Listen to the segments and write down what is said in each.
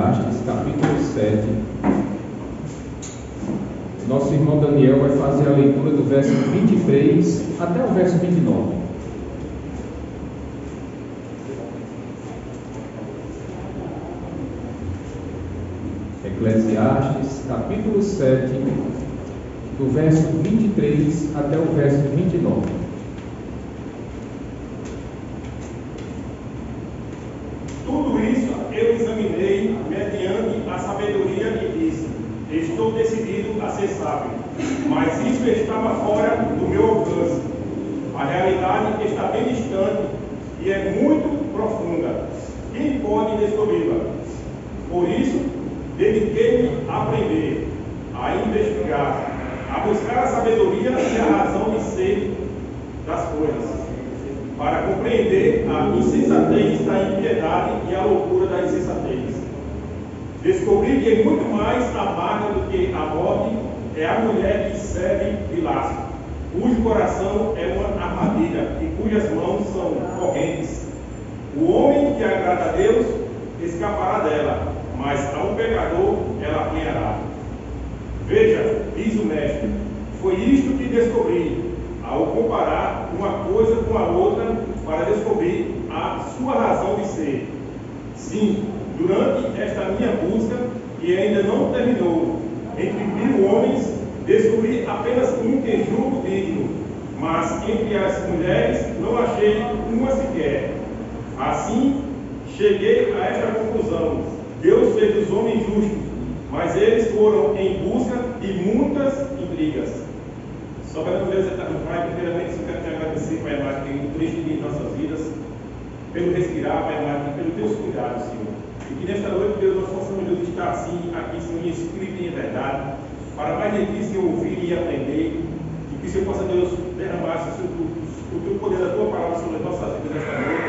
Eclesiastes, capítulo 7. Nosso irmão Daniel vai fazer a leitura do verso 23 até o verso 29. Eclesiastes, capítulo 7, do verso 23 até o verso 29. Tudo isso eu examinei mediante a sabedoria e disse: estou decidido a ser sábio, mas isso estava fora do meu alcance. A realidade está bem distante e é muito profunda. Quem pode descobri-la? Por isso, dediquei-me a aprender, a investigar, a buscar a sabedoria e a razão de ser das coisas, para compreender a insensatez da impiedade e a loucura da insensatez. Descobri que muito mais amarga do que a morte é a mulher que serve de laço, cujo coração é uma armadilha e cujas mãos são correntes. O homem que agrada a Deus escapará dela, mas a um pecador ela apanhará. Veja, diz o mestre, foi isto que descobri, ao comparar uma coisa com a outra, para descobrir a sua razão de ser. Sim, durante esta minha busca, que ainda não terminou, entre 1000 homens, descobri apenas um que julgo digno, mas entre as mulheres não achei uma sequer. Assim, cheguei a esta conclusão: Deus fez os homens justos, mas eles foram em busca de muitas intrigas. Só para Deus estar no Pai, primeiramente eu quero te agradecer, Pai amado, pelo triste dia de nossas vidas, pelo respirar, Pai amado, e pelos teus cuidados, Senhor. E que nesta noite, Deus, nós possamos, Deus, estar assim, aqui, Senhor, em espírito e em verdade, para mais de ti, Senhor, ouvir e aprender, e que o Senhor possa, Deus, derramar o teu poder da tua palavra sobre as nossas vidas nesta noite,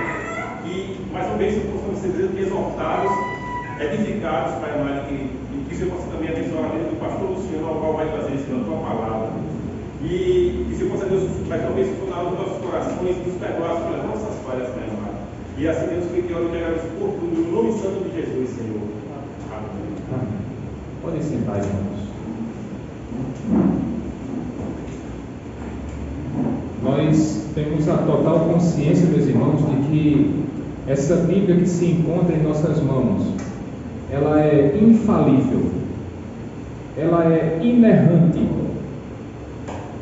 e mais uma vez, Senhor, possamos ser exortados, edificados, Pai amado, e que o Senhor possa também abençoar a vida do pastor Luciano, ao qual vai trazer, Senhor, a tua palavra. E que o Senhor possa, Deus, mais uma vez, tornar os nossos corações, nos perdoar pelas nossas falhas, Pai amado. E assim, Deus, que eu te agradeço por tudo, no nome santo de Jesus, Senhor. Amém. Amém. Podem sentar, irmãos. Nós temos a total consciência, meus irmãos, de que essa Bíblia que se encontra em nossas mãos, ela é infalível, ela é inerrante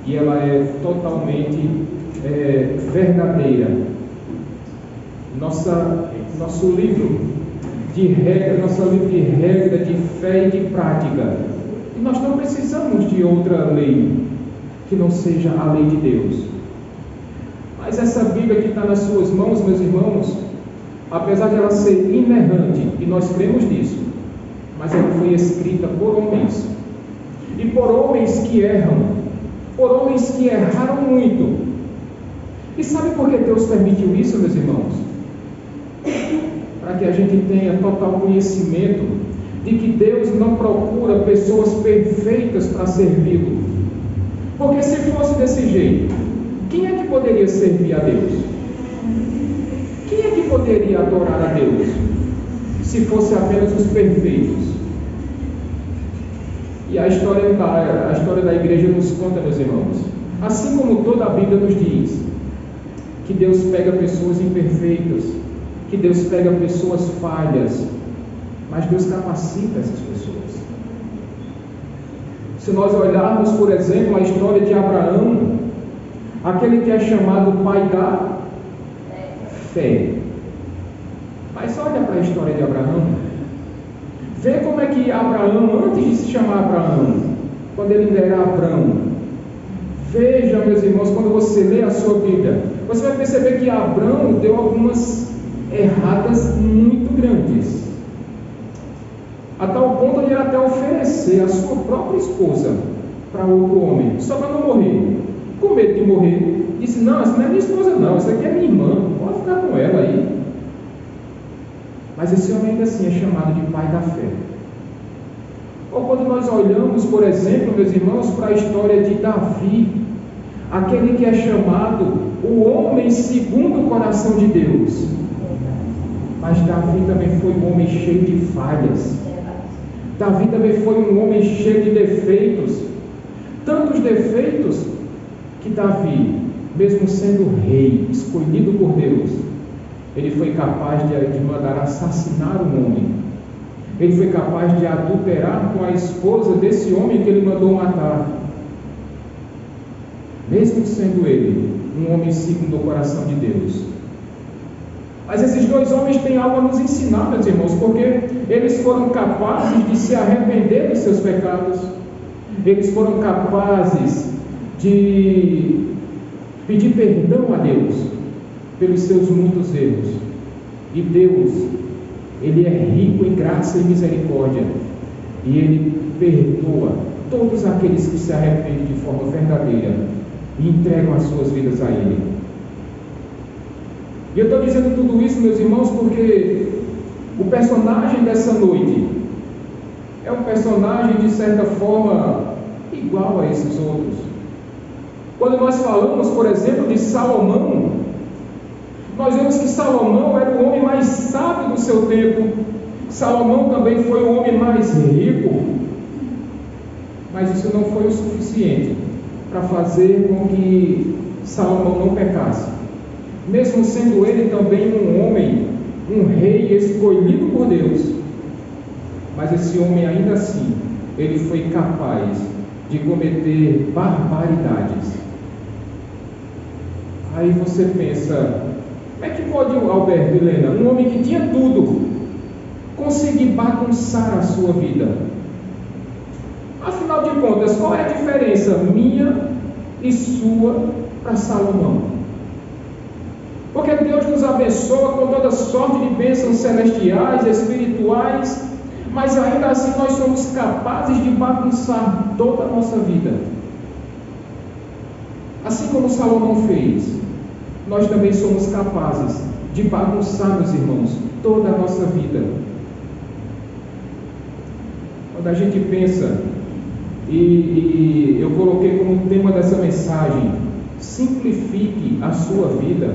e ela é totalmente verdadeira. Nosso livro de regra, de fé e de prática. E nós não precisamos de outra lei que não seja a lei de Deus. Mas essa Bíblia que está nas suas mãos, meus irmãos, apesar de ela ser inerrante, e nós cremos nisso, mas ela foi escrita por homens, e por homens que erram, por homens que erraram muito. E sabe por que Deus permitiu isso, meus irmãos? Para que a gente tenha total conhecimento de que Deus não procura pessoas perfeitas para servi-lo. Porque se fosse desse jeito, quem é que poderia servir a Deus? Quem é que poderia adorar a Deus? Se fosse apenas os perfeitos. E a história da igreja nos conta, meus irmãos, assim como toda a Bíblia nos diz, que Deus pega pessoas imperfeitas, que Deus pega pessoas falhas, mas Deus capacita essas pessoas. Se nós olharmos, por exemplo, a história de Abraão, aquele que é chamado pai da fé. Mas olha para a história de Abraão. Vê como é que Abraão, antes de se chamar Abraão, quando ele ainda era Abrão, veja, meus irmãos, quando você lê a sua Bíblia, você vai perceber que Abrão deu algumas erradas muito grandes, a tal ponto de ele até oferecer a sua própria esposa para outro homem, só para não morrer. Com medo de morrer, disse: não, essa não é minha esposa não, essa aqui é minha irmã, pode ficar com ela aí. Mas esse homem ainda assim é chamado de pai da fé. Ou quando nós olhamos, por exemplo, meus irmãos, para a história de Davi, aquele que é chamado o homem segundo o coração de Deus. Mas Davi também foi um homem cheio de falhas. Davi também foi um homem cheio de defeitos, tantos defeitos que Davi, mesmo sendo rei, escolhido por Deus, ele foi capaz de mandar assassinar um homem. Ele foi capaz de adulterar com a esposa desse homem que ele mandou matar. Mesmo sendo ele um homem segundo o coração de Deus. Mas esses dois homens têm algo a nos ensinar, meus irmãos, porque eles foram capazes de se arrepender dos seus pecados. Eles foram capazes de pedir perdão a Deus pelos seus muitos erros. E Deus, Ele é rico em graça e misericórdia, e Ele perdoa todos aqueles que se arrependem de forma verdadeira e entregam as suas vidas a Ele. E eu estou dizendo tudo isso, meus irmãos, porque o personagem dessa noite é um personagem, de certa forma, igual a esses outros. Quando nós falamos, por exemplo, de Salomão, nós vemos que Salomão era o homem mais sábio do seu tempo. Salomão também foi o homem mais rico. Mas isso não foi o suficiente para fazer com que Salomão não pecasse. Mesmo sendo ele também um homem, um rei escolhido por Deus. Mas esse homem, ainda assim, ele foi capaz de cometer barbaridades. Aí você pensa, como é que pode Alberto e Helena, um homem que tinha tudo, conseguir bagunçar a sua vida? Afinal de contas, qual é a diferença minha e sua para Salomão? Porque Deus nos abençoa com toda sorte de bênçãos celestiais, espirituais, mas ainda assim nós somos capazes de bagunçar toda a nossa vida. Assim como Salomão fez, nós também somos capazes de bagunçar, meus irmãos, toda a nossa vida. Quando a gente pensa, e eu coloquei como tema dessa mensagem, simplifique a sua vida.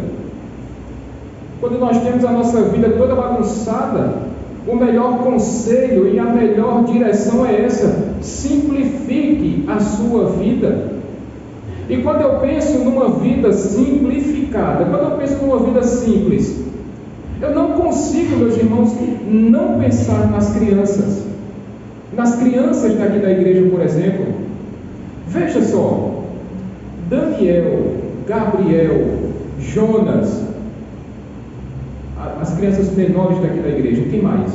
Quando nós temos a nossa vida toda bagunçada, o melhor conselho e a melhor direção é essa: simplifique a sua vida. E quando eu penso numa vida simplificada, quando eu penso numa vida simples, eu não consigo, meus irmãos, não pensar nas crianças. Nas crianças daqui da igreja, por exemplo. Veja só, Daniel, Gabriel, Jonas, as crianças menores daqui da igreja. Quem mais?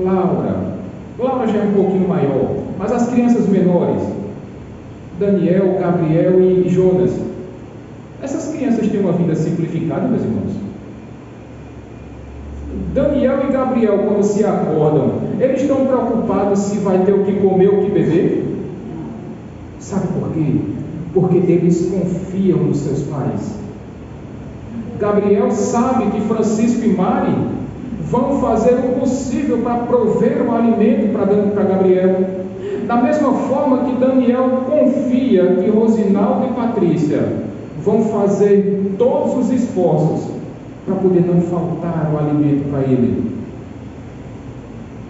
Laura já é um pouquinho maior, mas as crianças menores, Daniel, Gabriel e Jonas, essas crianças têm uma vida simplificada, meus irmãos. Daniel e Gabriel, quando se acordam, eles estão preocupados se vai ter o que comer ou o que beber? Sabe por quê? Porque eles confiam nos seus pais. Gabriel sabe que Francisco e Mari vão fazer o possível para prover o alimento para Gabriel. Da mesma forma que Daniel confia que Rosinaldo e Patrícia vão fazer todos os esforços para poder não faltar o alimento para ele.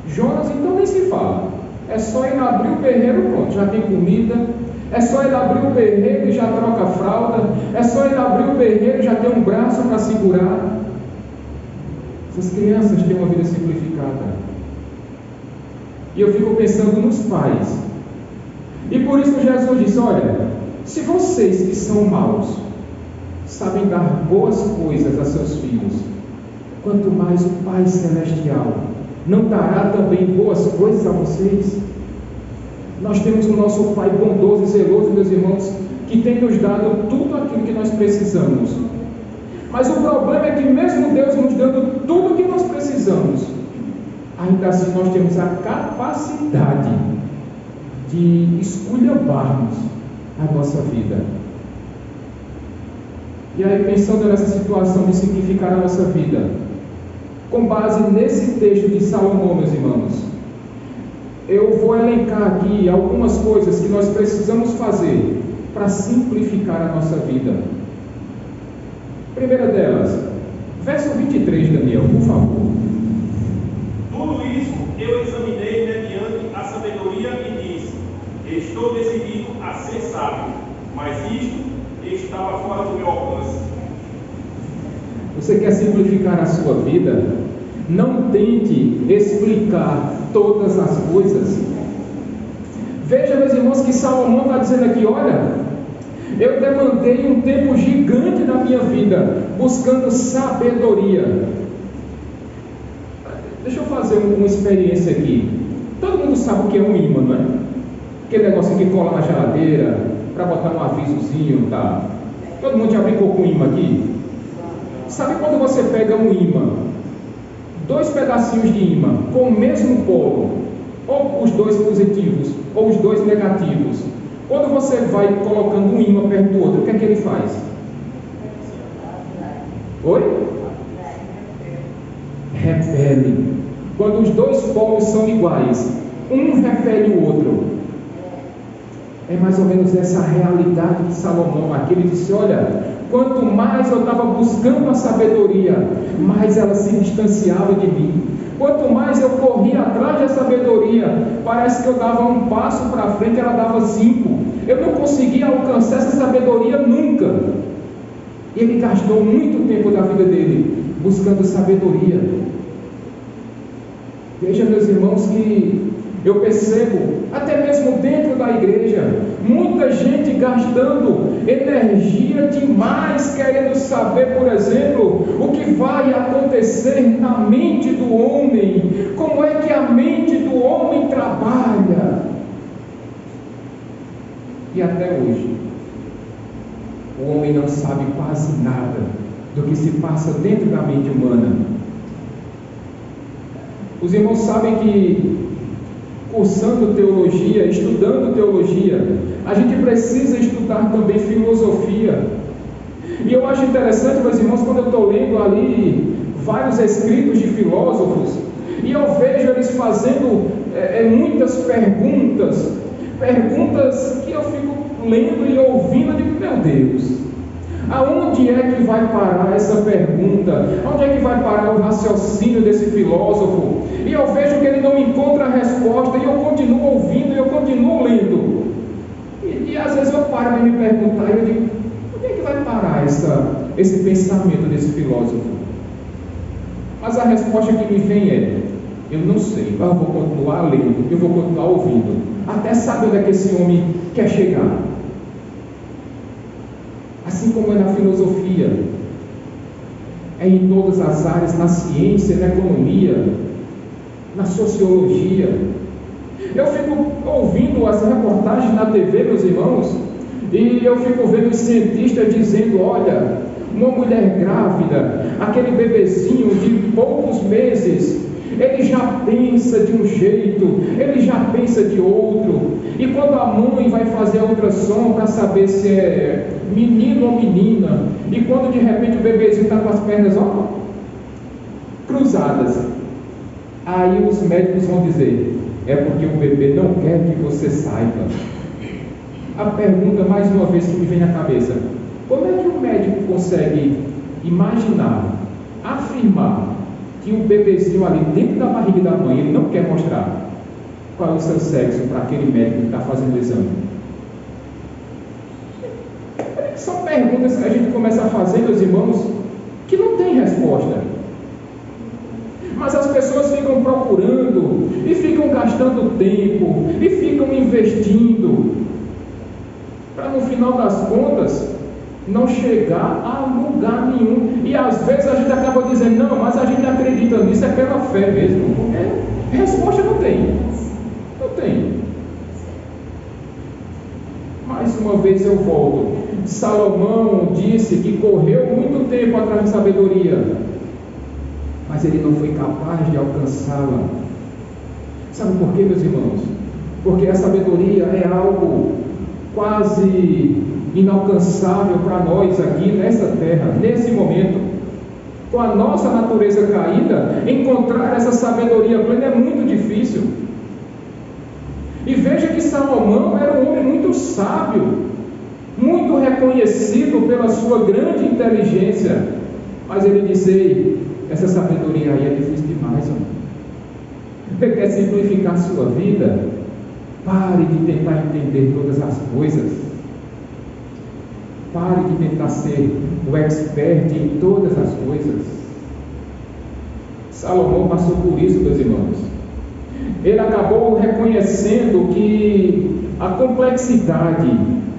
Jonas, então, nem se fala. É só ir abrir o berreiro, pronto, já tem comida. É só ele abrir o berreiro e já troca a fralda. É só ele abrir o berreiro e já tem um braço para segurar. Essas crianças têm uma vida simplificada. E eu fico pensando nos pais. E por isso Jesus disse: olha, se vocês que são maus sabem dar boas coisas a seus filhos, quanto mais o Pai Celestial não dará também boas coisas a vocês? Nós temos o nosso Pai bondoso e zeloso, meus irmãos, que tem nos dado tudo aquilo que nós precisamos. Mas o problema é que mesmo Deus nos dando tudo o que nós precisamos, ainda assim nós temos a capacidade de esculhambarmos a nossa vida. E aí, pensando nessa situação de simplificar a nossa vida, com base nesse texto de Salomão, meus irmãos, eu vou elencar aqui algumas coisas que nós precisamos fazer para simplificar a nossa vida. Primeira delas, verso 23, Daniel, por favor. Você quer simplificar a sua vida? Não tente explicar todas as coisas. Veja, meus irmãos, que Salomão está dizendo aqui: olha, eu demandei um tempo gigante na minha vida buscando sabedoria. Deixa eu fazer uma experiência aqui. Todo mundo sabe o que é um ímã, não é? Aquele negócio que cola na geladeira para botar um avisozinho, tá? Todo mundo já brincou com ímã aqui? Sabe quando você pega um ímã, 2 pedacinhos de ímã com o mesmo polo, ou os 2 positivos, ou os 2 negativos, quando você vai colocando um ímã perto do outro, o que é que ele faz? Oi? Repele. Quando os 2 polos são iguais, um repele o outro. É mais ou menos essa realidade de Salomão. Aqui ele disse: olha, quanto mais eu estava buscando a sabedoria, mais ela se distanciava de mim. Quanto mais eu corria atrás da sabedoria, parece que eu dava um passo para frente, ela dava 5. Eu não conseguia alcançar essa sabedoria nunca. Ele gastou muito tempo da vida dele buscando sabedoria. Veja, meus irmãos, que eu percebo, até mesmo dentro da igreja, muita gente gastando energia demais, querendo saber, por exemplo, o que vai acontecer na mente do homem, como é que a mente do homem trabalha. E até hoje, o homem não sabe quase nada do que se passa dentro da mente humana. Os irmãos sabem que, cursando teologia, estudando teologia, a gente precisa estudar também filosofia. E eu acho interessante, meus irmãos, quando eu estou lendo ali vários escritos de filósofos, e eu vejo eles fazendo muitas perguntas que eu fico lendo e ouvindo, eu digo: meu Deus, aonde é que vai parar essa pergunta? Onde é que vai parar o raciocínio desse filósofo? E eu vejo que ele não encontra a resposta, e eu continuo ouvindo, e eu continuo lendo. E às vezes eu paro de me perguntar, e eu digo: onde é que vai parar esse pensamento desse filósofo? Mas a resposta que me vem é: eu não sei, mas eu vou continuar lendo, eu vou continuar ouvindo, até saber onde é que esse homem quer chegar. Assim como é na filosofia, é em todas as áreas, na ciência, na economia, na sociologia. Eu fico ouvindo as reportagens na TV, meus irmãos, e eu fico vendo os cientistas dizendo: olha, uma mulher grávida, aquele bebezinho de poucos meses, ele já pensa de um jeito, ele já pensa de outro. E quando a mãe vai fazer a ultrassom para saber se é menino ou menina, e quando de repente o bebezinho está com as pernas cruzadas, aí os médicos vão dizer: é porque o bebê não quer que você saiba. A pergunta, mais uma vez, que me vem à cabeça: como é que o médico consegue imaginar, afirmar que o bebezinho ali dentro da barriga da mãe, ele não quer mostrar qual é o seu sexo para aquele médico que está fazendo o exame? São perguntas que a gente começa a fazer, meus irmãos, que não tem resposta. Mas as pessoas ficam procurando, e ficam gastando tempo, e ficam investindo, para no final das contas não chegar a lugar nenhum. E às vezes a gente acaba dizendo: não, mas a gente acredita nisso, é pela fé mesmo, porque resposta não tem. Não tem. Mais uma vez eu volto. Salomão disse que correu muito tempo atrás de sabedoria, mas ele não foi capaz de alcançá-la. Sabe por quê, meus irmãos? Porque a sabedoria é algo quase inalcançável para nós aqui nessa terra, nesse momento. Com a nossa natureza caída, encontrar essa sabedoria plena é muito difícil. E veja que Salomão era um homem muito sábio, muito reconhecido pela sua grande inteligência, mas ele disse: ei, essa sabedoria aí é difícil demais, homem. Você quer simplificar a sua vida? Pare de tentar entender todas as coisas. Pare de tentar ser o expert em todas as coisas. Salomão passou por isso, meus irmãos. Ele acabou reconhecendo que a complexidade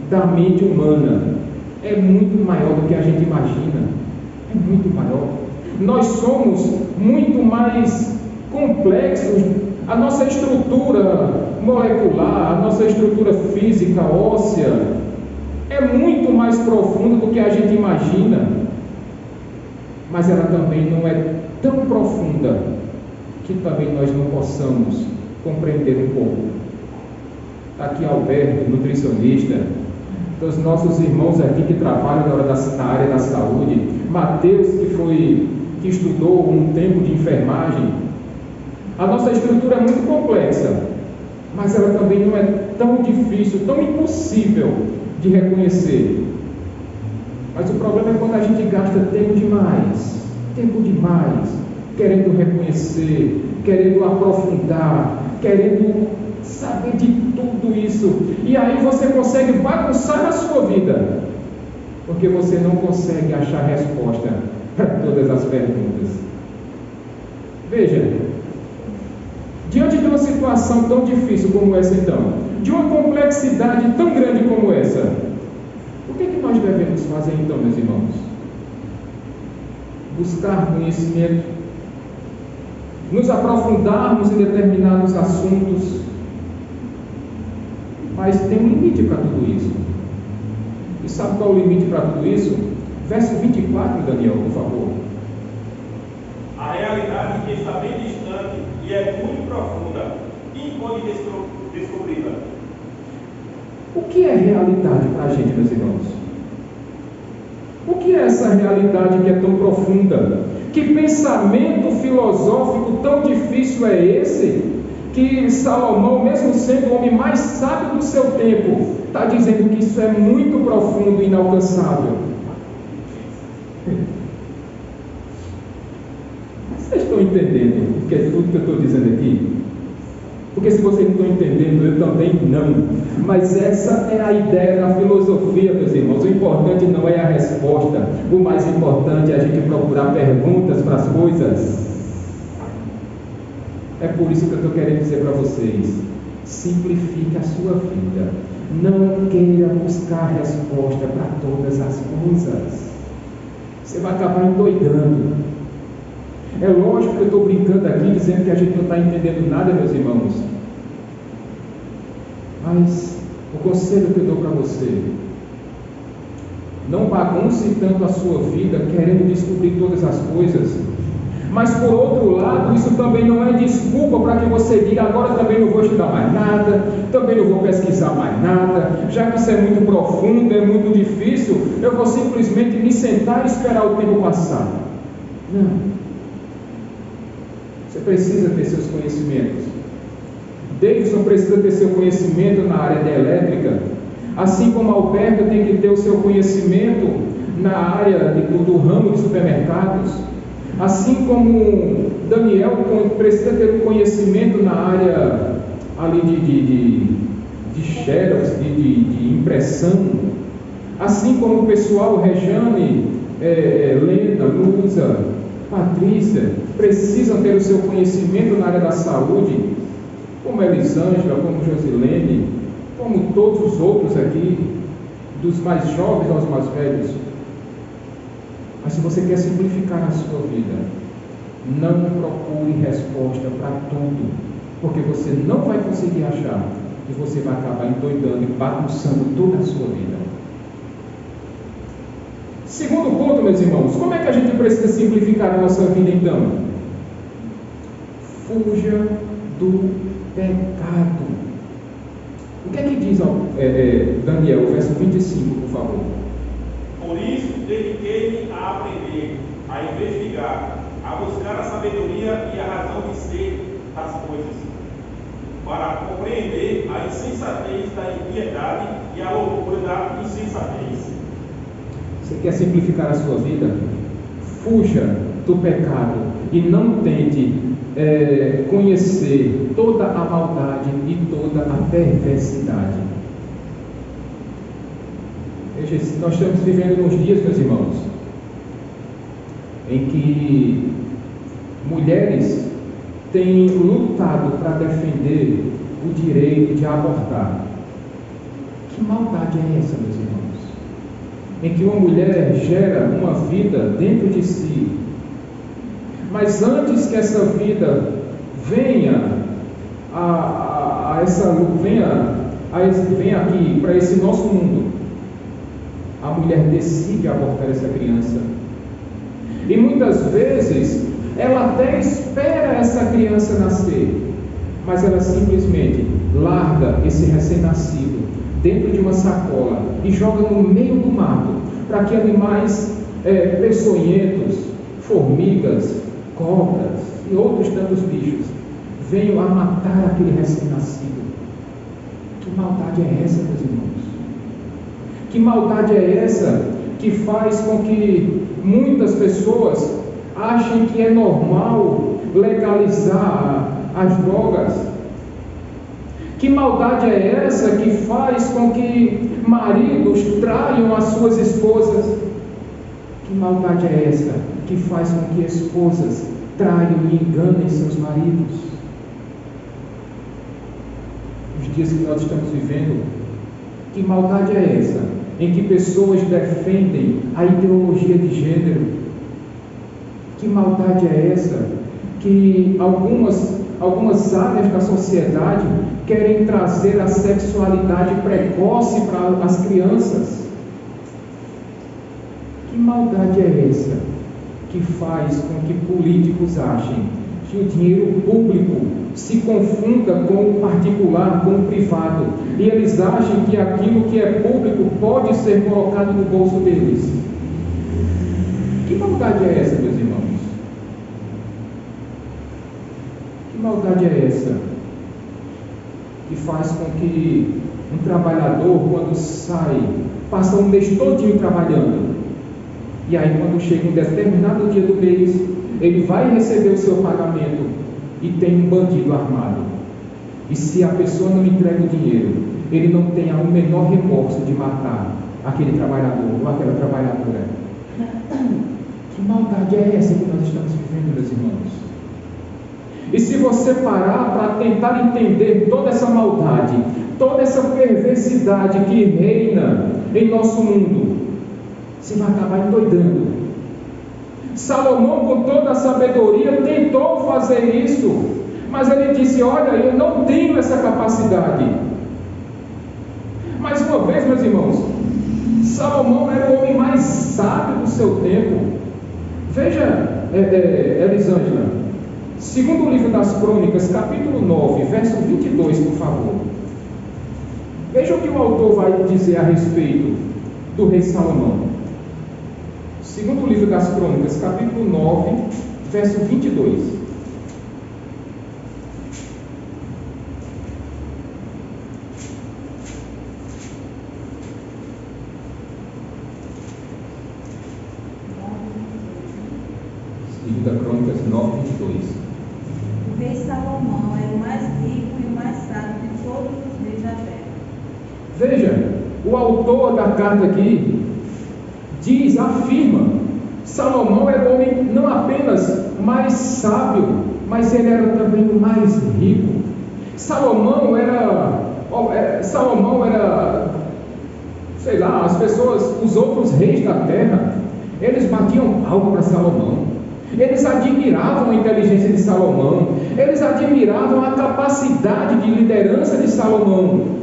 da mente humana é muito maior do que a gente imagina. É muito maior. Nós somos muito mais complexos. A nossa estrutura molecular, a nossa estrutura física, óssea, é muito mais profunda do que a gente imagina. Mas ela também não é tão profunda que também nós não possamos compreender um pouco. Aqui Alberto, nutricionista, dos nossos irmãos aqui que trabalham na área da saúde, Mateus, que estudou um tempo de enfermagem. A nossa estrutura é muito complexa, mas ela também não é tão difícil, tão impossível de reconhecer. Mas o problema é quando a gente gasta tempo demais, querendo reconhecer, querendo aprofundar, querendo saber de tudo isso. E aí você consegue bagunçar a sua vida, porque você não consegue achar resposta para todas as perguntas. Veja, diante de uma situação tão difícil como essa então, de uma complexidade tão grande como essa, o que é que nós devemos fazer então, meus irmãos? Buscar conhecimento, nos aprofundarmos em determinados assuntos, mas tem um limite para tudo isso. E sabe qual é o limite para tudo isso? Verso 24, Daniel, por favor. A realidade está bem distante e é muito profunda. Quem pode descobri-la? O que é realidade para a gente, meus irmãos? O que é essa realidade que é tão profunda? Que pensamento filosófico tão difícil é esse? Que Salomão, mesmo sendo o homem mais sábio do seu tempo, está dizendo que isso é muito profundo e inalcançável. Vocês estão entendendo o que é tudo que eu estou dizendo aqui? Porque se vocês não estão entendendo, eu também não. Mas essa é a ideia da filosofia, meus irmãos. O importante não é a resposta. O mais importante é a gente procurar perguntas para as coisas. É por isso que eu estou querendo dizer para vocês: simplifique a sua vida. Não queira buscar resposta para todas as coisas. Você vai acabar endoidando. É lógico que eu estou brincando aqui, dizendo que a gente não está entendendo nada, meus irmãos. Mas o conselho que eu dou para você: não bagunce tanto a sua vida querendo descobrir todas as coisas. Mas por outro lado, isso também não é desculpa para que você diga: agora também não vou estudar mais nada, também não vou pesquisar mais nada, já que isso é muito profundo, é muito difícil, eu vou simplesmente me sentar e esperar o tempo passar. Não. Você precisa ter seus conhecimentos. Davidson precisa ter seu conhecimento na área da elétrica, assim como Alberto tem que ter o seu conhecimento na área do ramo de supermercados, assim como Daniel precisa ter um conhecimento na área ali de xerox, de impressão, assim como o pessoal Rejane, Lena, Lusa, Patrícia precisam ter o seu conhecimento na área da saúde, como Elisângela, como Josilene, como todos os outros aqui, dos mais jovens aos mais velhos. Mas se você quer simplificar a sua vida, não procure resposta para tudo, porque você não vai conseguir achar e você vai acabar endoidando e bagunçando toda a sua vida. Segundo ponto, meus irmãos, como é que a gente precisa simplificar a nossa vida então? Fuja do pecado. O que é que diz Daniel, verso 25, por favor? Por isso, dediquei-me a aprender, a investigar, a buscar a sabedoria e a razão de ser das coisas, para compreender a insensatez da impiedade e a loucura da insensatez. Você quer simplificar a sua vida? Fuja do pecado e não tente conhecer toda a maldade e toda a perversidade. Veja, nós estamos vivendo nos dias, meus irmãos, em que mulheres têm lutado para defender o direito de abortar. Que maldade é essa, meus irmãos? Em que uma mulher gera uma vida dentro de si, mas antes que essa vida venha venha aqui para esse nosso mundo, a mulher decide abortar essa criança. E muitas vezes ela até espera essa criança nascer, mas ela simplesmente larga esse recém-nascido dentro de uma sacola e joga no meio do mato, para que animais peçonhentos, formigas, cobras e outros tantos bichos venham a matar aquele recém-nascido. Que maldade é essa, meus irmãos? Que maldade é essa que faz com que muitas pessoas achem que é normal legalizar as drogas? Que maldade é essa que faz com que maridos traiam as suas esposas? Que maldade é essa que faz com que esposas traiam e enganem seus maridos? Os dias que nós estamos vivendo, que maldade é essa em que pessoas defendem a ideologia de gênero? Que maldade é essa que algumas áreas da sociedade querem trazer a sexualidade precoce para as crianças? Que maldade é essa que faz com que políticos achem que o dinheiro público se confunda com o particular, com o privado, e eles acham que aquilo que é público pode ser colocado no bolso deles? Que maldade é essa, meus irmãos? Que maldade é essa que faz com que um trabalhador, quando sai, passa um mês todinho trabalhando, e aí quando chega um determinado dia do mês, ele vai receber o seu pagamento e tem um bandido armado? E se a pessoa não entrega o dinheiro, ele não tem o menor remorso de matar aquele trabalhador ou aquela trabalhadora? Que maldade é essa que nós estamos vivendo, meus irmãos? E se você parar para tentar entender toda essa maldade, toda essa perversidade que reina em nosso mundo, você vai acabar endoidando. Salomão, com toda a sabedoria, tentou fazer isso, mas ele disse: olha, eu não tenho essa capacidade. Mais uma vez, meus irmãos, Salomão era o homem mais sábio do seu tempo. Veja, Elisângela, segundo livro das Crônicas, capítulo 9, verso 22, por favor. Veja o que o autor vai dizer a respeito do rei Salomão. Segundo livro das Crônicas, capítulo 9, verso 22. Livro das Crônicas 9, 22. O rei Salomão era o mais rico e o mais sábio de todos os reis da terra. Veja, o autor da carta aqui afirma: Salomão era o homem não apenas mais sábio, mas ele era também o mais rico. Salomão era, sei lá, as pessoas, os outros reis da terra, eles batiam palma para Salomão, eles admiravam a inteligência de Salomão, eles admiravam a capacidade de liderança de Salomão.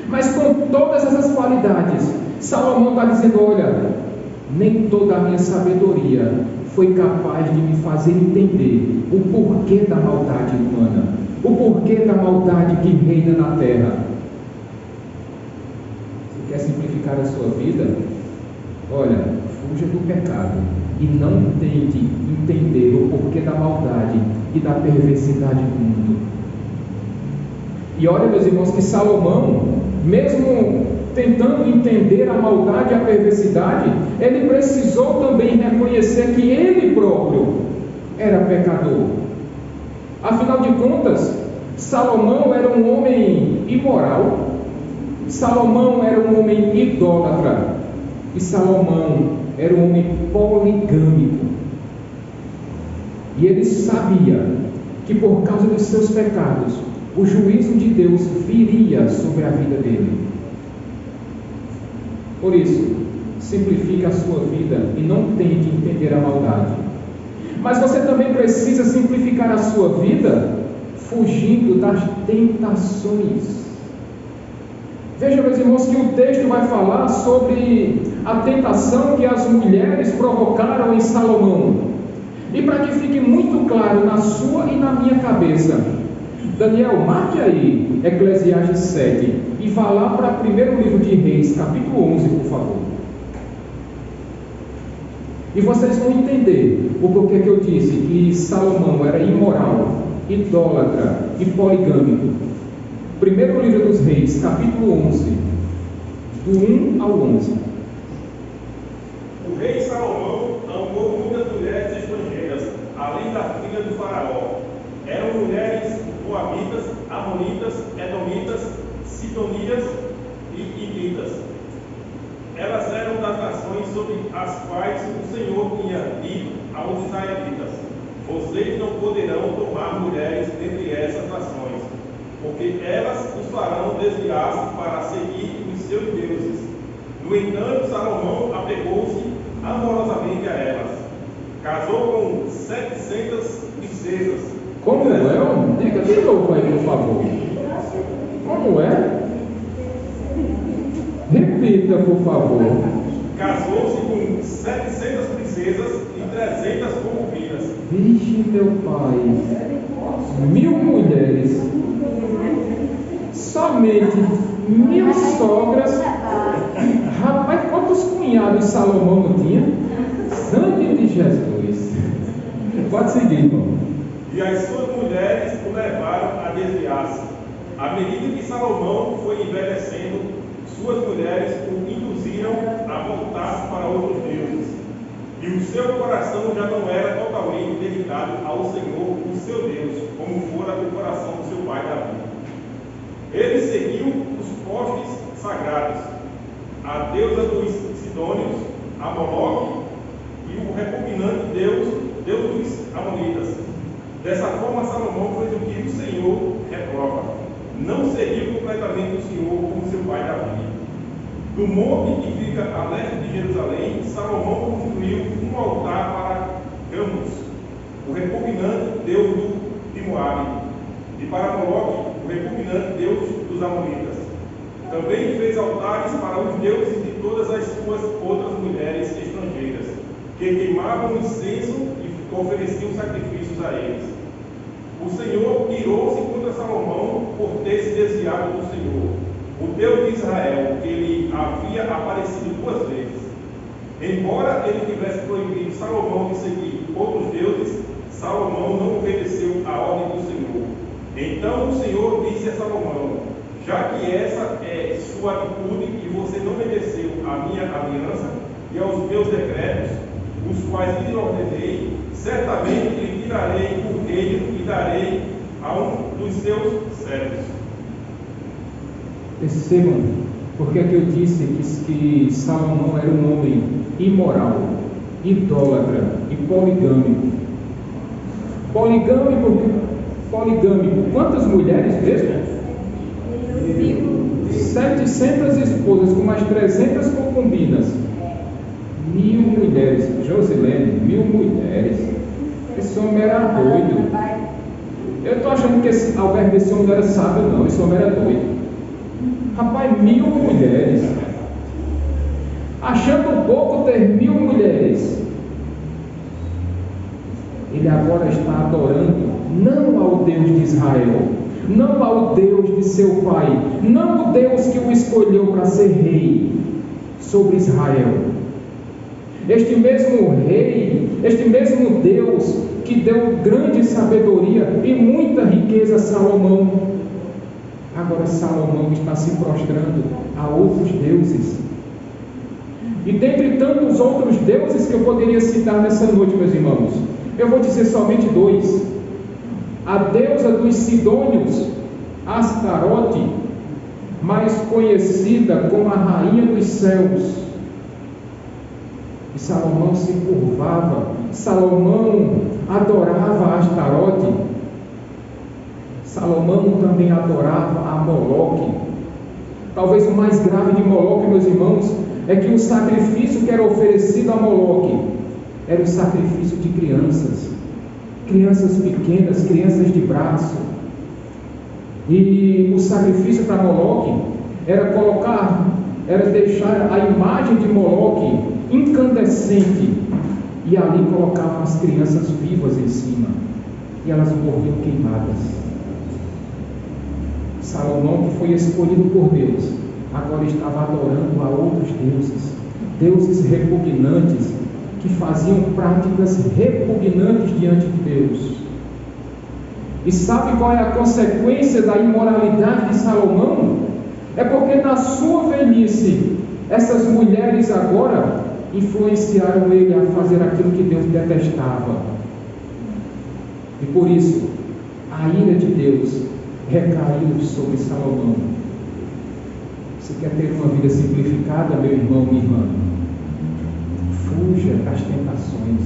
Mas com todas essas qualidades, Salomão está dizendo: olha, nem toda a minha sabedoria foi capaz de me fazer entender o porquê da maldade humana, o porquê da maldade que reina na terra. Você quer simplificar a sua vida? Olha, fuja do pecado e não tente entender o porquê da maldade e da perversidade do mundo. E olha, meus irmãos, que Salomão, mesmo tentando entender a maldade e a perversidade, ele precisou também reconhecer que ele próprio era pecador. Afinal de contas, Salomão era um homem imoral, Salomão era um homem idólatra, e Salomão era um homem poligâmico. E ele sabia que por causa dos seus pecados, o juízo de Deus viria sobre a vida dele. Por isso, simplifique a sua vida e não tente entender a maldade. Mas você também precisa simplificar a sua vida fugindo das tentações. Veja, meus irmãos, que o texto vai falar sobre a tentação que as mulheres provocaram em Salomão. E para que fique muito claro na sua e na minha cabeça, Daniel, marque aí Eclesiastes 7 e vá lá para o primeiro livro de Reis, capítulo 11, por favor. E vocês vão entender o porquê que eu disse que Salomão era imoral, idólatra e poligâmico. Primeiro livro dos Reis, capítulo 11, do 1 ao 11. O rei Salomão amou muitas mulheres estrangeiras, além da filha do faraó. Eram mulheres moabitas, amonitas, edomitas, sidonias e hititas. Elas eram das nações sobre as quais o Senhor tinha dito aos israelitas: vocês não poderão tomar mulheres dentre essas nações, porque elas os farão desviar-se para seguir os seus deuses. No entanto, Salomão apegou-se amorosamente a elas. Casou com 700 princesas. Como é? Diga de novo aí, por favor. Como é? Repita, por favor. Casou-se com 700 princesas e 300 concubinas. Vixe, meu pai. 1000 mulheres. Somente 1000 sogras. Rapaz, quantos cunhados Salomão não tinha? Sangue de Jesus. Pode seguir, irmão. E as suas mulheres o levaram a desviar-se. À medida que Salomão foi envelhecendo, suas mulheres o induziram a voltar para outros deuses. E o seu coração já não era totalmente dedicado ao Senhor, o seu Deus, como fora o coração do seu pai Davi. Ele seguiu os postes sagrados, a deusa dos Sidônios, a Moloque, e o repugnante Deus dos Amonitas. Dessa forma, Salomão fez o que o Senhor reprova. Não seguiu completamente o Senhor como seu pai Davi. No monte que fica a leste de Jerusalém, Salomão construiu um altar para Camus, o repugnante Deus de Moabe, e para Moloque, o repugnante Deus dos Amonitas. Também fez altares para os deuses de todas as suas outras mulheres estrangeiras, que queimavam incenso e ofereciam sacrifícios a eles. O Senhor irou-se contra Salomão por ter se desviado do Senhor, o Deus de Israel, que lhe havia aparecido 2 vezes. Embora ele tivesse proibido Salomão de seguir outros deuses, Salomão não obedeceu à ordem do Senhor. Então o Senhor disse a Salomão: já que essa é sua atitude e você não obedeceu à minha aliança e aos meus decretos, os quais lhe ordenei, certamente lhe tirarei o reino e darei a um dos seus servos. Percebam, porque é que eu disse que Salomão era um homem imoral, idólatra e poligâmico. Poligâmico, quantas mulheres mesmo? 700 esposas com mais 300 concubinas. 1000 mulheres. Josilene, 1000 mulheres. Esse homem era doido. Eu estou achando que esse Alberto desse homem não era sábio, não. Esse homem era doido. Rapaz, 1000 mulheres. Achando pouco ter 1000 mulheres. Ele agora está adorando não ao Deus de Israel, não ao Deus de seu pai, não o Deus que o escolheu para ser rei sobre Israel. Este mesmo rei, este mesmo Deus que deu grande sabedoria e muita riqueza a Salomão, agora Salomão está se prostrando a outros deuses. E dentre tantos outros deuses que eu poderia citar nessa noite, meus irmãos, eu vou dizer somente 2. A deusa dos Sidônios, Astarote, mais conhecida como a rainha dos céus. E Salomão se curvava Salomão adorava Astarote. Salomão também adorava a Moloque. Talvez o mais grave de Moloque, meus irmãos, é que o sacrifício que era oferecido a Moloque era o sacrifício de crianças pequenas, crianças de braço. E o sacrifício para Moloque era deixar a imagem de Moloque incandescente, e ali colocavam as crianças vivas em cima, e elas morriam queimadas. Salomão, que foi escolhido por Deus, agora estava adorando a outros deuses repugnantes, que faziam práticas repugnantes diante de Deus. E sabe qual é a consequência da imoralidade de Salomão? É porque na sua velhice, essas mulheres agora influenciaram ele a fazer aquilo que Deus detestava. E por isso, a ira de Deus recaiu sobre Salomão. Você quer ter uma vida simplificada, meu irmão, minha irmã? Fuja das tentações.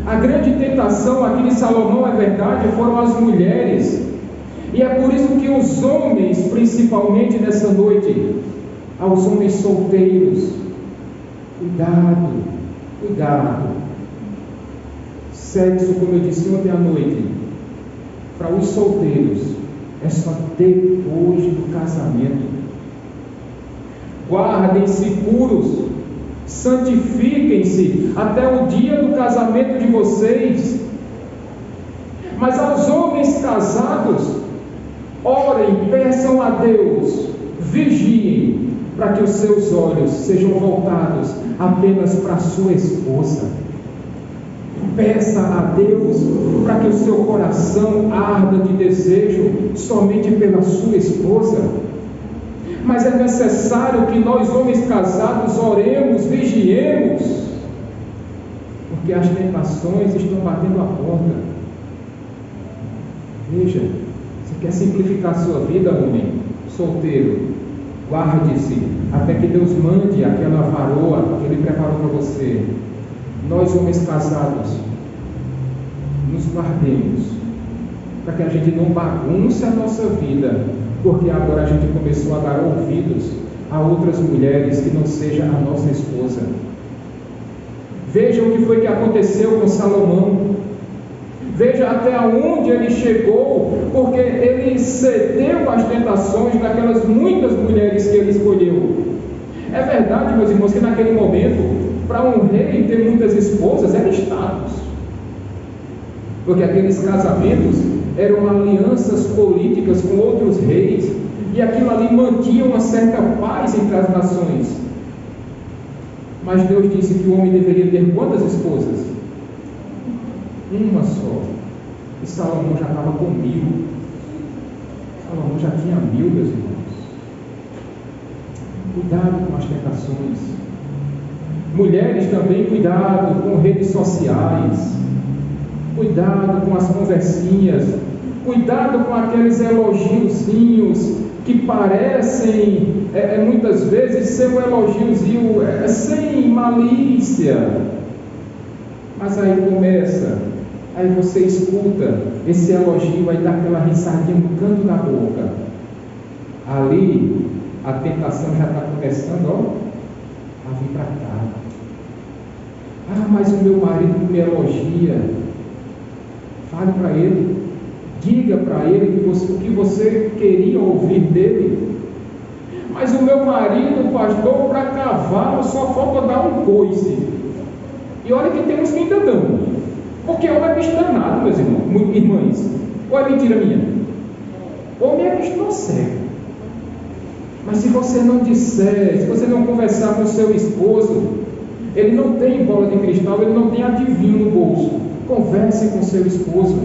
A grande tentação aqui de Salomão, é verdade, foram as mulheres. E é por isso que os homens, principalmente nessa noite, aos homens solteiros, cuidado. Sexo, como eu disse ontem à noite, para os solteiros, é só depois do casamento. Guardem-se puros, santifiquem-se até o dia do casamento de vocês. Mas aos homens casados, orem, peçam a Deus, vigiem, para que os seus olhos sejam voltados apenas para a sua esposa. Peça a Deus para que o seu coração arda de desejo somente pela sua esposa. Mas é necessário que nós, homens casados, oremos, vigiemos, porque as tentações estão batendo a porta. Veja, você quer simplificar a sua vida, homem solteiro? Guarde-se até que Deus mande aquela varoa que Ele preparou para você. Nós, homens casados, nos guardemos, para que a gente não bagunce a nossa vida, porque agora a gente começou a dar ouvidos a outras mulheres que não seja a nossa esposa. Veja o que foi que aconteceu com Salomão. Veja até onde ele chegou, porque ele cedeu às tentações daquelas muitas mulheres que ele escolheu. É verdade, meus irmãos, que naquele momento, para um rei ter muitas esposas era status, porque aqueles casamentos eram alianças políticas com outros reis, e aquilo ali mantinha uma certa paz entre as nações. Mas Deus disse que o homem deveria ter quantas esposas? Uma só. E Salomão já estava com 1000. Salomão já tinha 1000, meus irmãos. Cuidado com as tentações. Mulheres também, cuidado com redes sociais. Cuidado com as conversinhas. Cuidado com aqueles elogiozinhos que parecem, muitas vezes, ser um elogiozinho sem malícia. Mas aí começa, aí você escuta esse elogio, aí dá aquela risadinha no canto da boca. Ali, a tentação já está começando, a vir para cá. Ah, mas o meu marido me elogia. Fale para ele, diga para ele o que você queria ouvir dele. Mas o meu marido, pastor, para cavalo só falta dar um coice. E olha que temos que ainda dão, porque homem é bicho danado, meus irmãs. Ou é mentira minha? Homem é bicho cego. Mas se você não disser, se você não conversar com o seu esposo, ele não tem bola de cristal, ele não tem adivinho no bolso. Converse com seu esposo.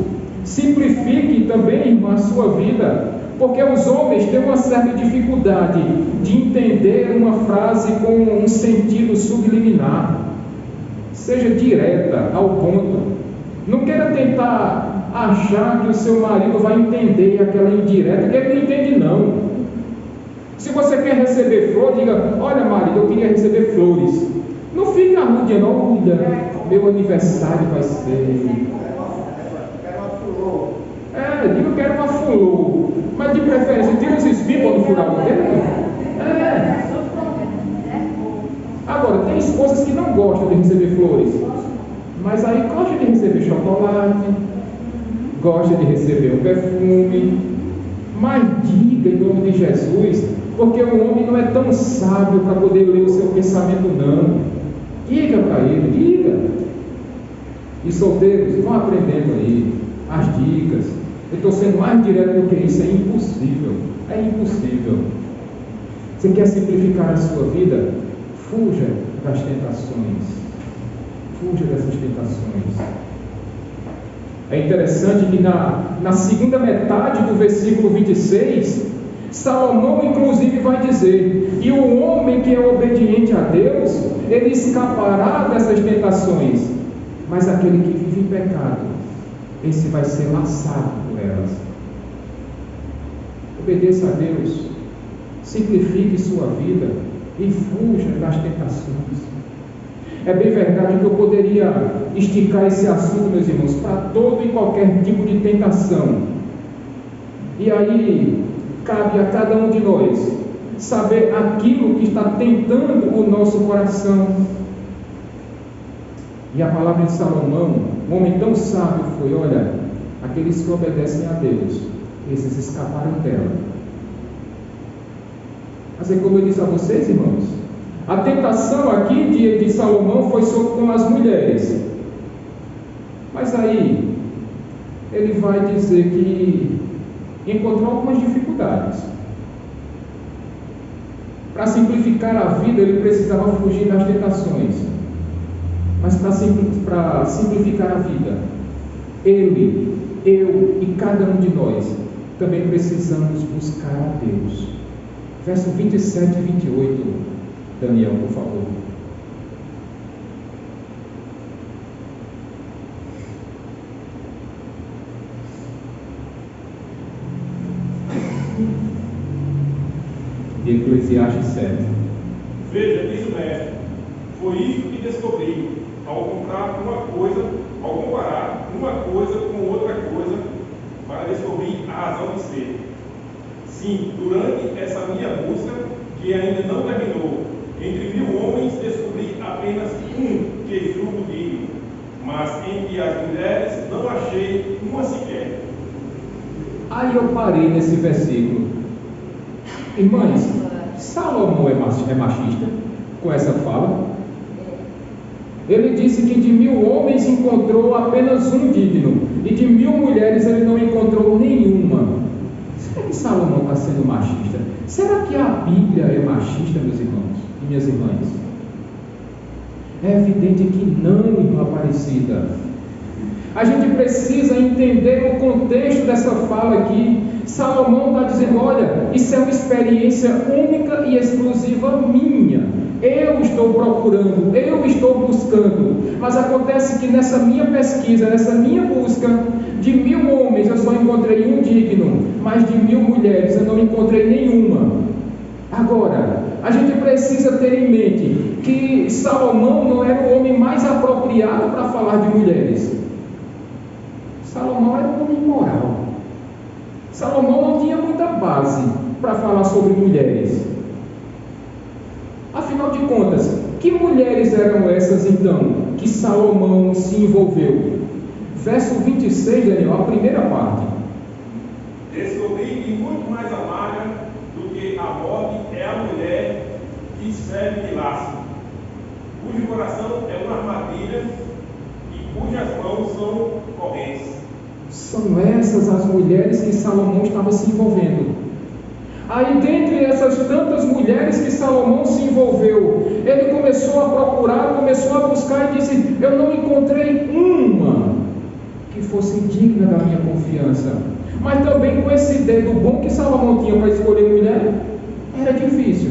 Simplifique também, irmã, a sua vida, porque os homens têm uma certa dificuldade de entender uma frase com um sentido subliminar. Seja direta, ao ponto. Não queira tentar achar que o seu marido vai entender aquela indireta, que ele não entende não. Se você quer receber flor, diga: olha marido, eu queria receber flores. Não fica rude, não, cuida. meu aniversário vai ser. Digo que era uma fulô, mas de preferência, tira os espinhos para não furar o dedo. Agora, tem esposas que não gostam de receber flores, mas aí gosta de receber chocolate, gosta de receber um perfume. Mas diga em nome de Jesus, porque o homem não é tão sábio para poder ler o seu pensamento, não. Diga para ele, diga. E solteiros, vão aprendendo aí as dicas. Eu estou sendo mais direto do que isso, é impossível. É impossível. Você quer simplificar a sua vida? Fuja das tentações. Fuja dessas tentações. É interessante que na segunda metade do versículo 26, Salomão inclusive vai dizer: e o homem que é obediente a Deus, ele escapará dessas tentações, mas aquele que vive em pecado, esse vai ser laçado por elas. Obedeça a Deus, simplifique sua vida e fuja das tentações. É bem verdade que eu poderia esticar esse assunto, meus irmãos, para todo e qualquer tipo de tentação. E aí, cabe a cada um de nós saber aquilo que está tentando o nosso coração. E a palavra de Salomão, um homem tão sábio, foi: olha, aqueles que obedecem a Deus, esses escaparam dela. Mas é como eu disse a vocês, irmãos, a tentação aqui de Salomão foi com as mulheres. Mas aí, ele vai dizer que encontrou algumas dificuldades. Para simplificar a vida, ele precisava fugir das tentações. Mas para simplificar a vida, ele, eu e cada um de nós também precisamos buscar a Deus. Verso 27 e 28. Daniel, por favor. De Eclesiastes 7. Veja, diz o mestre, foi isso que descobri ao comparar uma coisa com outra coisa, para descobrir a razão de ser. Sim, durante essa minha busca, que ainda não terminou, entre 1000 homens descobri apenas um que julgo digno, mas entre as mulheres não achei uma sequer. Aí eu parei nesse versículo. Irmãs, Salomão é machista com essa fala? Ele disse que de 1000 homens encontrou apenas um digno, e de 1000 mulheres ele não encontrou nenhuma. Será que Salomão está sendo machista? Será que a Bíblia é machista, meus irmãos e minhas irmãs? É evidente que não, irmã Aparecida. A gente precisa entender o contexto dessa fala aqui. Salomão está dizendo: olha, isso é uma experiência única e exclusiva minha. Eu estou procurando, eu estou buscando. Mas acontece que nessa minha pesquisa, nessa minha busca, de 1000 homens eu só encontrei um digno, mas de 1000 mulheres eu não encontrei nenhuma. Agora, a gente precisa ter em mente que Salomão não era o homem mais apropriado para falar de mulheres. Salomão era um homem moral. Salomão não tinha muita base para falar sobre mulheres. Afinal de contas, que mulheres eram essas então que Salomão se envolveu? Verso 26, Daniel, a primeira parte. Descobri que muito mais amarga do que a morte é a mulher que serve de laço, cujo coração é uma armadilha e cujas mãos são correntes. São essas as mulheres que Salomão estava se envolvendo. Aí, dentre essas tantas mulheres que Salomão se envolveu, ele começou a procurar, começou a buscar e disse: eu não encontrei uma que fosse digna da minha confiança. Mas também com esse dedo bom que Salomão tinha para escolher mulher, era difícil.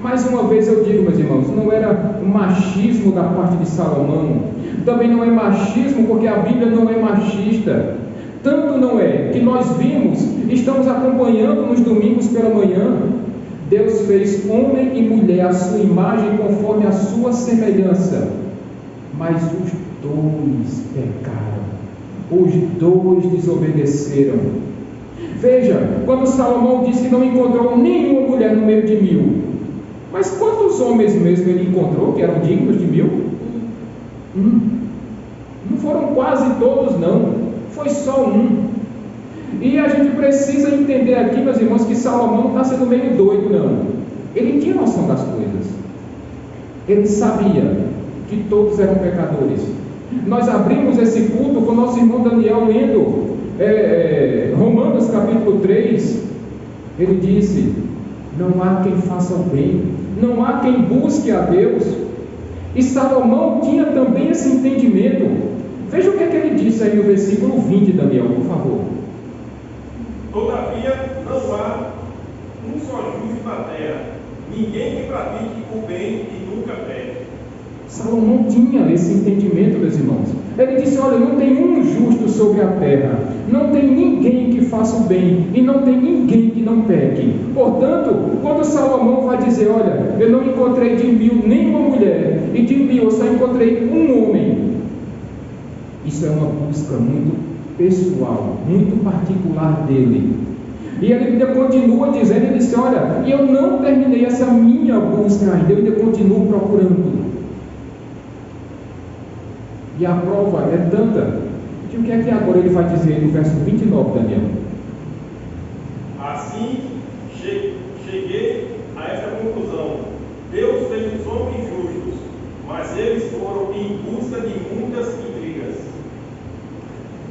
Mais uma vez eu digo, meus irmãos, não era machismo da parte de Salomão, também não é machismo porque a Bíblia não é machista. Tanto não é que nós vimos, estamos acompanhando nos domingos pela manhã, Deus fez homem e mulher à sua imagem conforme a sua semelhança. mas os dois pecaram, os dois desobedeceram. Veja, quando Salomão disse que não encontrou nenhuma mulher no meio de 1000, mas quantos homens mesmo ele encontrou que eram dignos de 1000? Não foram quase todos, não, foi só um. E a gente precisa entender aqui, meus irmãos, que Salomão não está sendo meio doido, não. Ele tinha noção das coisas, ele sabia que todos eram pecadores. Nós abrimos esse culto com nosso irmão Daniel lendo Romanos capítulo 3. Ele disse: não há quem faça o bem, não há quem busque a Deus. E Salomão tinha também esse entendimento. Veja o que ele disse aí no versículo 20, Daniel, por favor. Todavia não há um só justo na terra, ninguém que pratique o bem e nunca peque. Salomão tinha esse entendimento, meus irmãos. Ele disse: olha, não tem um justo sobre a terra, não tem ninguém que faça o bem, e não tem ninguém que não peque. Portanto, quando Salomão vai dizer: olha, eu não encontrei de 1000 nenhuma mulher, e de 1000 eu só encontrei um homem, isso é uma busca muito pessoal, muito particular dele. E ele ainda continua dizendo, ele disse: olha, e eu não terminei essa minha busca ainda, eu ainda continuo procurando. E a prova é tanta, que o que é que agora ele vai dizer no verso 29, Daniel? Assim, cheguei a essa conclusão: Deus fez os homens justos, mas eles foram em busca de muitas intrigas.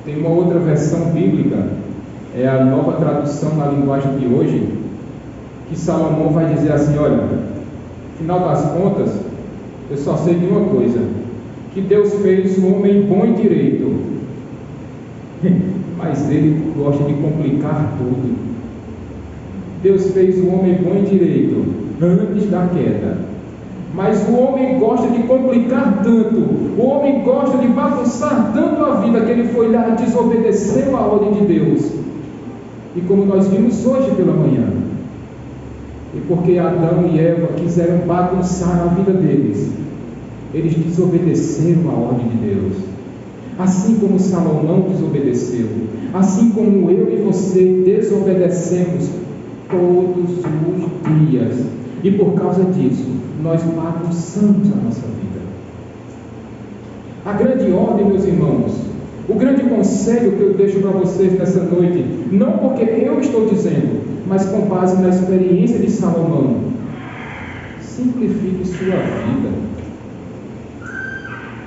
Tem uma outra versão bíblica, é a Nova Tradução na linguagem de hoje, que Salomão vai dizer assim: olha, no final das contas, eu só sei de uma coisa, que Deus fez o homem bom e direito, mas ele gosta de complicar tudo. Deus fez o homem bom e direito antes da queda, mas o homem gosta de complicar tanto, o homem gosta de bagunçar tanto a vida, que ele foi lá e desobedeceu a ordem de Deus. E como nós vimos hoje pela manhã, e porque Adão e Eva quiseram bagunçar a vida deles, eles desobedeceram a ordem de Deus. Assim como Salomão desobedeceu, assim como eu e você desobedecemos todos os dias, e por causa disso nós bagunçamos a nossa vida. A grande ordem, meus irmãos, o grande conselho que eu deixo para vocês nessa noite, não porque eu estou dizendo, mas com base na experiência de Salomão: simplifique sua vida.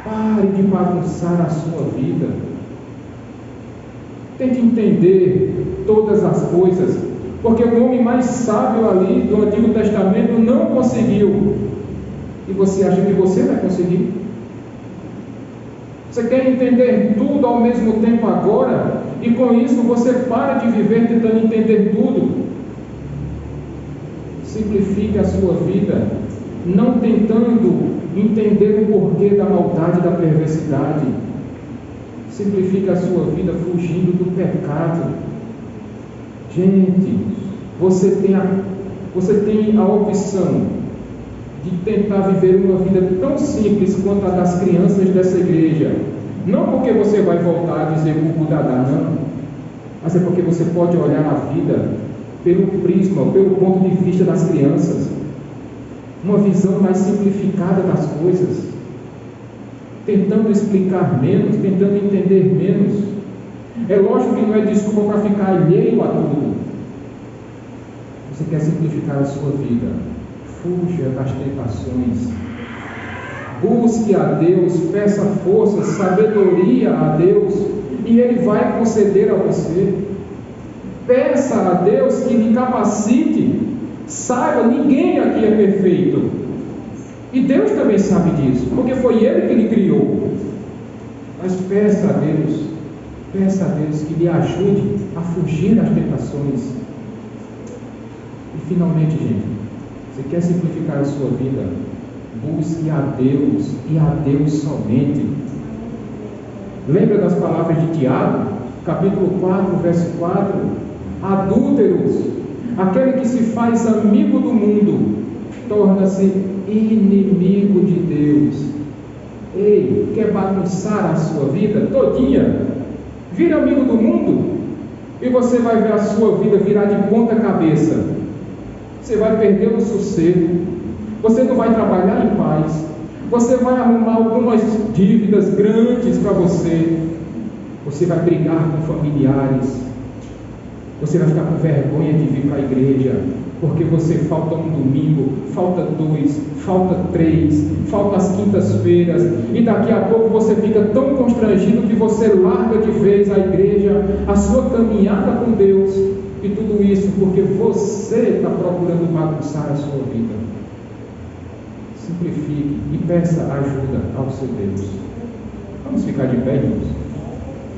Pare de bagunçar a sua vida. Tente entender todas as coisas, porque o homem mais sábio ali do Antigo Testamento não conseguiu. E você acha que você vai conseguir? Você quer entender tudo ao mesmo tempo agora, e com isso você para de viver tentando entender tudo. Simplifique a sua vida, não tentando entender o porquê da maldade e da perversidade. Simplifique a sua vida fugindo do pecado. Gente, você tem a opção de tentar viver uma vida tão simples quanto a das crianças dessa igreja. Não porque você vai voltar a dizer Gugudadá, não, mas é porque você pode olhar a vida pelo prisma, pelo ponto de vista das crianças, uma visão mais simplificada das coisas, tentando explicar menos, tentando entender menos. É lógico que não é desculpa para ficar alheio a tudo. Você quer simplificar a sua vida, fuja das tentações, busque a Deus, peça força, sabedoria a Deus, e Ele vai conceder a você. Peça a Deus que lhe capacite. Saiba, ninguém aqui é perfeito, e Deus também sabe disso, porque foi Ele que lhe criou. Mas peça a Deus que lhe ajude a fugir das tentações. E finalmente, gente, você quer simplificar a sua vida? Busque a Deus, e a Deus somente. Lembra das palavras de Tiago, capítulo 4, verso 4? Adúlteros, aquele que se faz amigo do mundo, torna-se inimigo de Deus. Ei, quer bagunçar a sua vida todinha? Vira amigo do mundo e você vai ver a sua vida virar de ponta cabeça. Você vai perder o sossego, você não vai trabalhar em paz, você vai arrumar algumas dívidas grandes para você, você vai brigar com familiares, você vai ficar com vergonha de vir para a igreja, porque você falta um domingo, falta 2, falta 3, falta as quintas-feiras, e daqui a pouco você fica tão constrangido que você larga de vez a igreja, a sua caminhada com Deus, e tudo isso porque você está procurando bagunçar a sua vida. Simplifique e peça ajuda ao seu Deus. Vamos ficar de pé, irmãos?